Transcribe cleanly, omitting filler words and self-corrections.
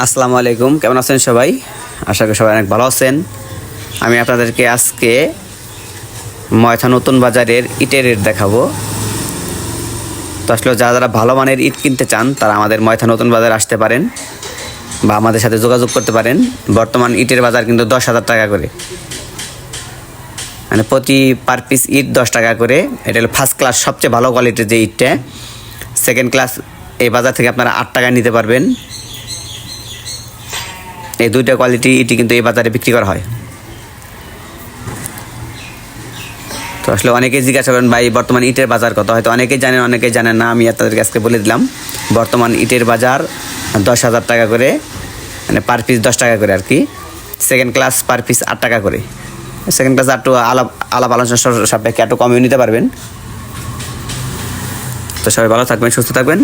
আসসালামু আলাইকুম, কেমন আছেন সবাই? আশা করি সবাই অনেক ভালো আছেন। আমি আপনাদেরকে আজকে ময়থা নতুন বাজারের ইটের রেট দেখাবো। তো আসলে যারা ভালো মানের ইট কিনতে চান তারা আমাদের ময়থা নতুন বাজারে আসতে পারেন বা আমাদের সাথে যোগাযোগ করতে পারেন। বর্তমান ইটের বাজার কিন্তু 10,000 টাকা করে, মানে প্রতি পার পিস ইট 10 টাকা করে। এটা হলো ফার্স্ট ক্লাস, সবচেয়ে ভালো কোয়ালিটির যে ইটটা। সেকেন্ড ক্লাস এই বাজার থেকে আপনারা 8 টাকায় নিতে পারবেন। এই দুইটা কোয়ালিটি ইটি কিন্তু এই বাজারে বিক্রি করা হয়। তো আসলে অনেকেই জিজ্ঞাসা করেন ভাই বর্তমান ইটের বাজার কত, হয়তো অনেকেই জানেন অনেকেই জানেন না। আমি আপনাদেরকে আজকে বলে দিলাম বর্তমান ইটের বাজার 10,000 টাকা করে, মানে পার পিস 10 টাকা করে আর কি। সেকেন্ড ক্লাস পার পিস 8 টাকা করে। সেকেন্ড ক্লাস একটু আলাপ আলোচনা সাপেক্ষে একটু কমিয়ে নিতে পারবেন। তো সবাই ভালো থাকবেন, সুস্থ থাকবেন।